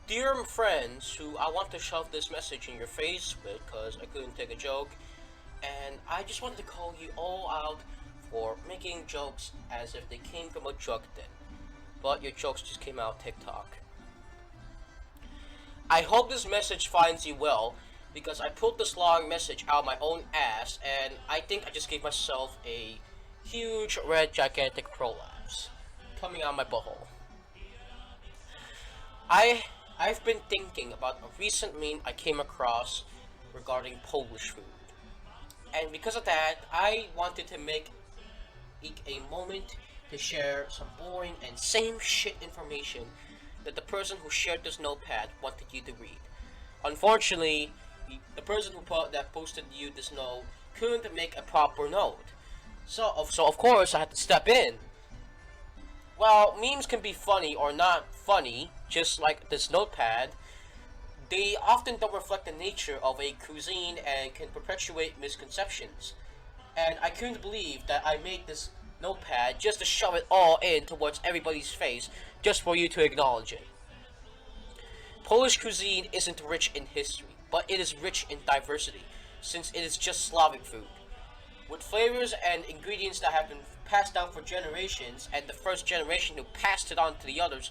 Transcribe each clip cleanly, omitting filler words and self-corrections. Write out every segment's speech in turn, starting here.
Dear friends who I want to shove this message in your face with because I couldn't take a joke, and I just wanted to call you all out for making jokes as if they came from a drug den, but your jokes just came out TikTok. I hope this message finds you well because I pulled this long message out of my own ass and I think I just gave myself a huge red gigantic prolapse coming out of my butthole. I I've been thinking about a recent meme I came across regarding Polish food. And because of that, I wanted to make a moment to share some boring and same shit information that the person who shared this notepad wanted you to read. Unfortunately, the person that posted you this note couldn't make a proper note. So of course I had to step in. While memes can be funny or not funny, just like this notepad, they often don't reflect the nature of a cuisine and can perpetuate misconceptions. And I couldn't believe that I made this notepad just to shove it all in towards everybody's face just for you to acknowledge it. Polish cuisine isn't rich in history, but it is rich in diversity, since it is just Slavic food. With flavors and ingredients that have been passed down for generations, and the first generation who passed it on to the others,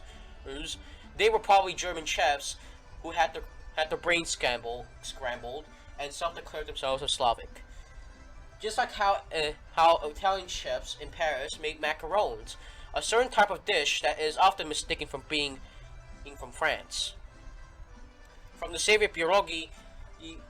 they were probably German chefs who had their brains scrambled and self-declared themselves as Slavic. Just like how Italian chefs in Paris made macarons, a certain type of dish that is often mistaken from being from France. From the savory pierogi,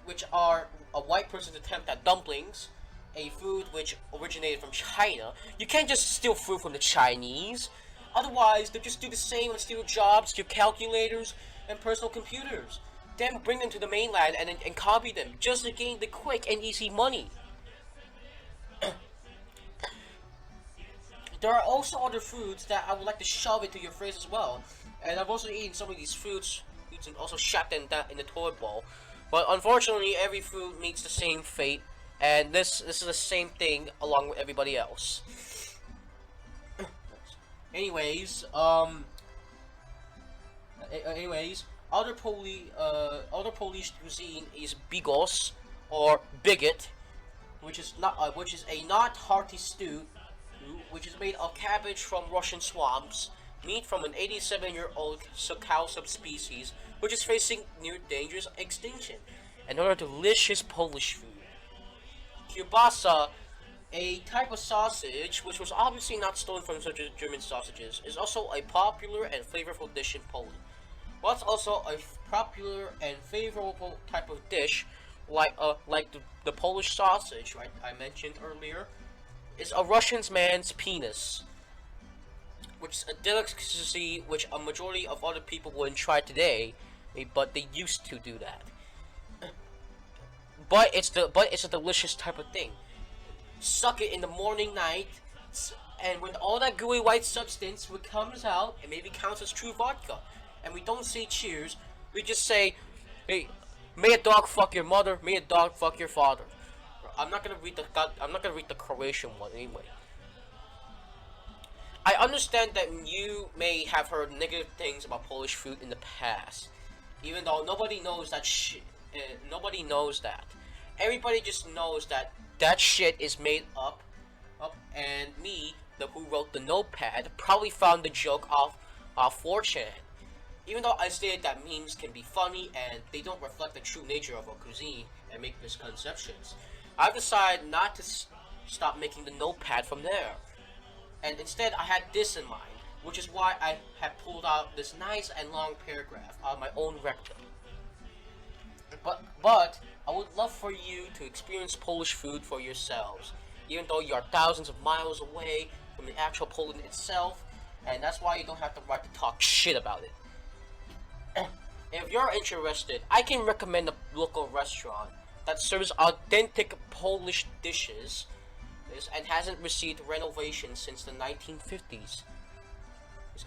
which are a white person's attempt at dumplings, a food which originated from China. You can't just steal food from the Chinese. Otherwise, they'll just do the same and steal jobs, your calculators, and personal computers. Then bring them to the mainland and copy them just to gain the quick and easy money. There are also other foods that I would like to shove into your face as well. And I've also eaten some of these foods and also shoved them in the toilet bowl. But unfortunately, every food meets the same fate. And this is the same thing along with everybody else. Anyways, other Polish cuisine is bigos or bigot, which is a not hearty stew, which is made of cabbage from Russian swamps, meat from an 87-year-old cow subspecies, which is facing near dangerous extinction, and other delicious Polish food. Kielbasa, a type of sausage which was obviously not stolen from such German sausages, is also a popular and flavorful dish in Poland. What's also a popular and favorable type of dish, like the Polish sausage, right? I mentioned earlier, is a Russian man's penis, which is a delicacy which a majority of other people wouldn't try today, but they used to do that. But it's a delicious type of thing. Suck it in the morning, night, and when all that gooey white substance comes out, it maybe counts as true vodka. And we don't say cheers, we just say, hey, may a dog fuck your mother, may a dog fuck your father. I'm not gonna read the Croatian one anyway. I understand that you may have heard negative things about Polish food in the past, even though nobody knows that shit. Nobody knows that. Everybody just knows that that shit is made up, and me, who wrote the notepad, probably found the joke off 4chan. Even though I stated that memes can be funny and they don't reflect the true nature of our cuisine and make misconceptions, I've decided not to stop making the notepad from there. And instead, I had this in mind, which is why I have pulled out this nice and long paragraph out of my own rectum. But I would love for you to experience Polish food for yourselves, even though you are thousands of miles away from the actual Poland itself, and that's why you don't have the right to talk shit about it. If you're interested, I can recommend a local restaurant that serves authentic Polish dishes and hasn't received renovation since the 1950s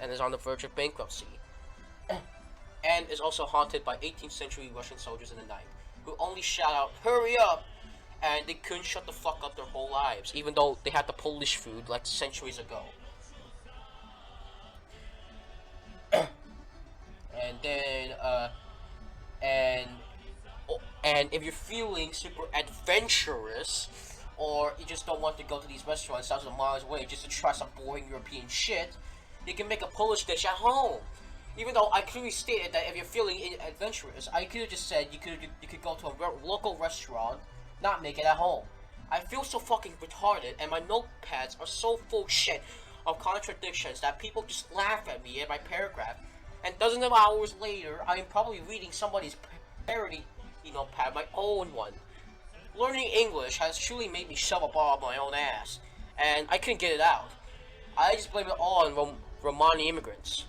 and is on the verge of bankruptcy. And is also haunted by 18th century Russian soldiers in the night, who only shout out, "Hurry up!" and they couldn't shut the fuck up their whole lives, even though they had the Polish food like centuries ago. And then, and and if you're feeling super adventurous, or you just don't want to go to these restaurants thousands of miles away just to try some boring European shit, you can make a Polish dish at home. Even though I clearly stated that if you're feeling adventurous, I could have just said you could go to a local restaurant, not make it at home. I feel so fucking retarded, and my notepads are so full shit of contradictions that people just laugh at me in my paragraph. And dozens of hours later, I am probably reading somebody's parody, pad, my own one. Learning English has truly made me shove a ball up my own ass, and I couldn't get it out. I just blame it all on Romani immigrants.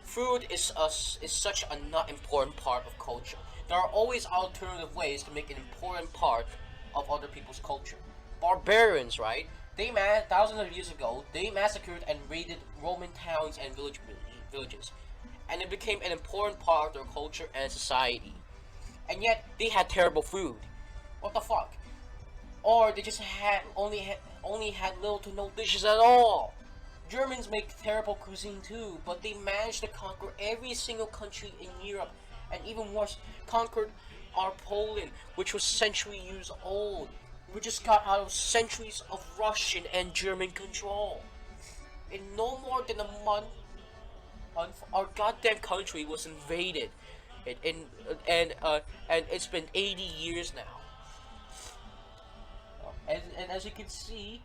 Food is such a not important part of culture. There are always alternative ways to make an important part of other people's culture. Barbarians, right? Thousands of years ago, they massacred and raided Roman towns and villages, and it became an important part of their culture and society. And yet, they had terrible food. What the fuck? Or they just only had little to no dishes at all. Germans make terrible cuisine too, but they managed to conquer every single country in Europe, and even worse, conquered our Poland, which was century years old. We just got out of centuries of Russian and German control. In no more than a month, our goddamn country was invaded, and it's been 80 years now. And as you can see,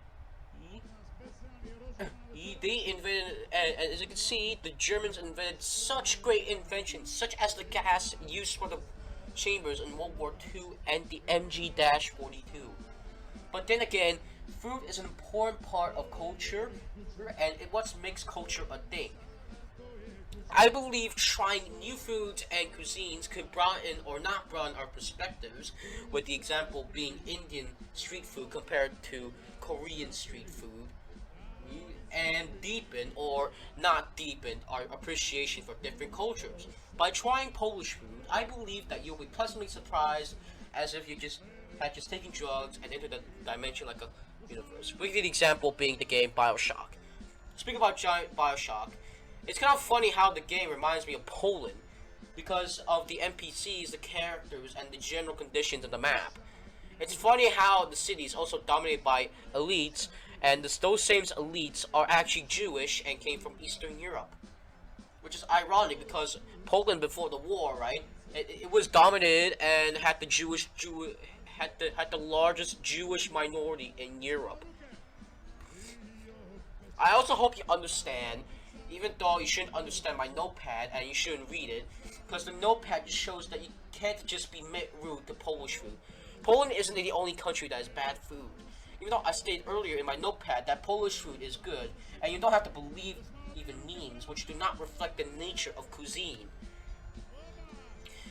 they invented, and as you can see, the Germans invented such great inventions, such as the gas used for the chambers in World War II and the MG-42. But then again, food is an important part of culture, and it what makes culture a thing. I believe trying new foods and cuisines could broaden or not broaden our perspectives, with the example being Indian street food compared to Korean street food, and deepen or not deepen our appreciation for different cultures. By trying Polish food, I believe that you'll be pleasantly surprised, as if you had just taken drugs and entered a dimension like a universe. With the example being the game Bioshock. Speaking about giant Bioshock, it's kind of funny how the game reminds me of Poland because of the NPCs, the characters, and the general conditions of the map. It's funny how the city is also dominated by elites, and those same elites are actually Jewish and came from Eastern Europe. Which is ironic because Poland before the war, right? It was dominated and had the largest Jewish minority in Europe. I also hope you understand, even though you shouldn't understand my notepad and you shouldn't read it, because the notepad just shows that you can't just be rude to Polish food. Poland isn't the only country that has bad food. Even though I stated earlier in my notepad that Polish food is good, and you don't have to believe even memes which do not reflect the nature of cuisine.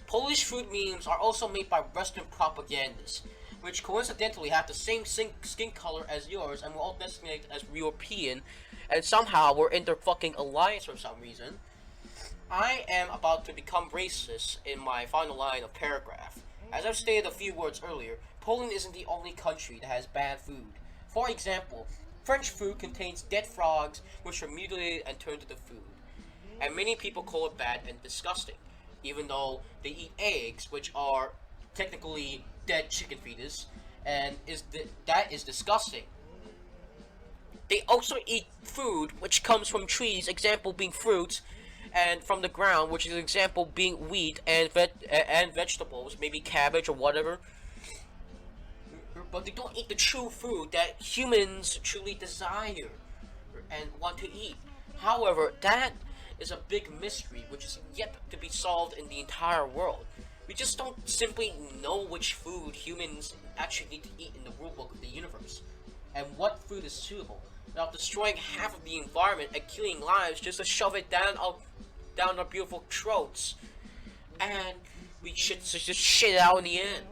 Polish food memes are also made by Western propagandists, which coincidentally have the same skin color as yours and were all designated as European, and somehow we're in their fucking alliance for some reason. I am about to become racist in my final line of paragraph. As I've stated a few words earlier, Poland isn't the only country that has bad food. For example, French food contains dead frogs which are mutilated and turned into food. And many people call it bad and disgusting, even though they eat eggs which are technically dead chicken fetus, and that is disgusting. They also eat food which comes from trees, example being fruits, and from the ground, which is an example being wheat and vegetables, maybe cabbage or whatever. But they don't eat the true food that humans truly desire and want to eat. However, that is a big mystery which is yet to be solved in the entire world. We just don't simply know which food humans actually need to eat in the rulebook of the universe, and what food is suitable, without destroying half of the environment and killing lives just to shove it down our beautiful throats, and we should just shit it out in the end.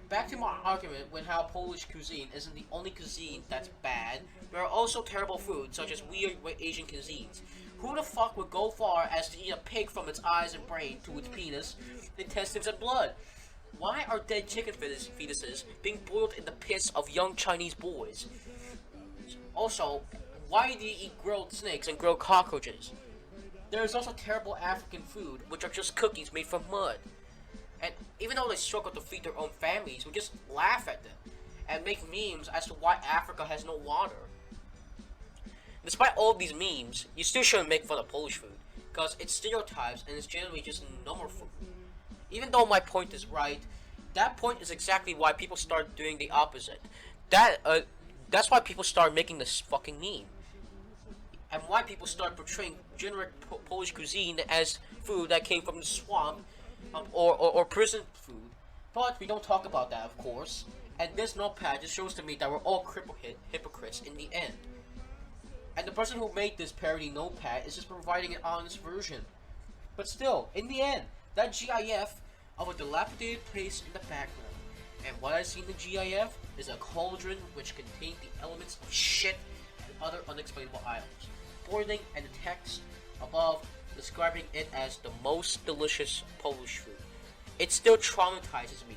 Back to my argument with how Polish cuisine isn't the only cuisine that's bad. There are also terrible foods such as weird Asian cuisines. Who the fuck would go far as to eat a pig from its eyes and brain to its penis, intestines, and blood? Why are dead chicken fetuses being boiled in the piss of young Chinese boys? Also, why do you eat grilled snakes and grilled cockroaches? There is also terrible African food, which are just cookies made from mud. And even though they struggle to feed their own families, we just laugh at them and make memes as to why Africa has no water. Despite all these memes, you still shouldn't make fun of Polish food, because it's stereotypes and it's generally just normal food. Even though my point is right, that point is exactly why people start doing the opposite. That that's why people start making this fucking meme, and why people start portraying generic Polish cuisine as food that came from the swamp, or prison food. But we don't talk about that, of course. And this notepad just shows to me that we're all crippled hypocrites in the end. And the person who made this parody notepad is just providing an honest version. But still, in the end, that GIF of a dilapidated place in the background. And what I see in the GIF is a cauldron which contains the elements of shit and other unexplainable items. Boiling, and the text above describing it as the most delicious Polish food. It still traumatizes me.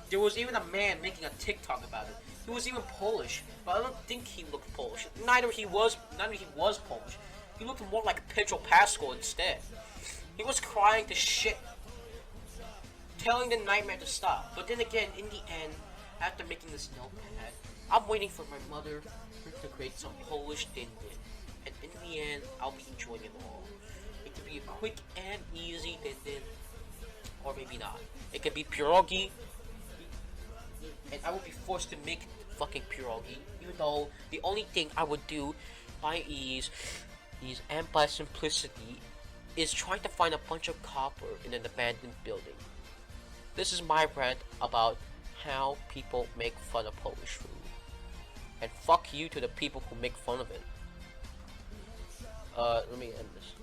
There was even a man making a TikTok about it. He was even Polish, but I don't think he looked Polish. Neither he was Polish. He looked more like Pedro Pascal instead. He was crying to shit, telling the nightmare to stop. But then again, in the end, after making this notepad, I'm waiting for my mother to create some Polish din din. And in the end, I'll be enjoying it all. It could be a quick and easy din din, or maybe not. It could be pierogi, and I would be forced to make fucking pierogi, even though the only thing I would do by ease and by simplicity is trying to find a bunch of copper in an abandoned building. This is my rant about how people make fun of Polish food. And fuck you to the people who make fun of it. Let me end this.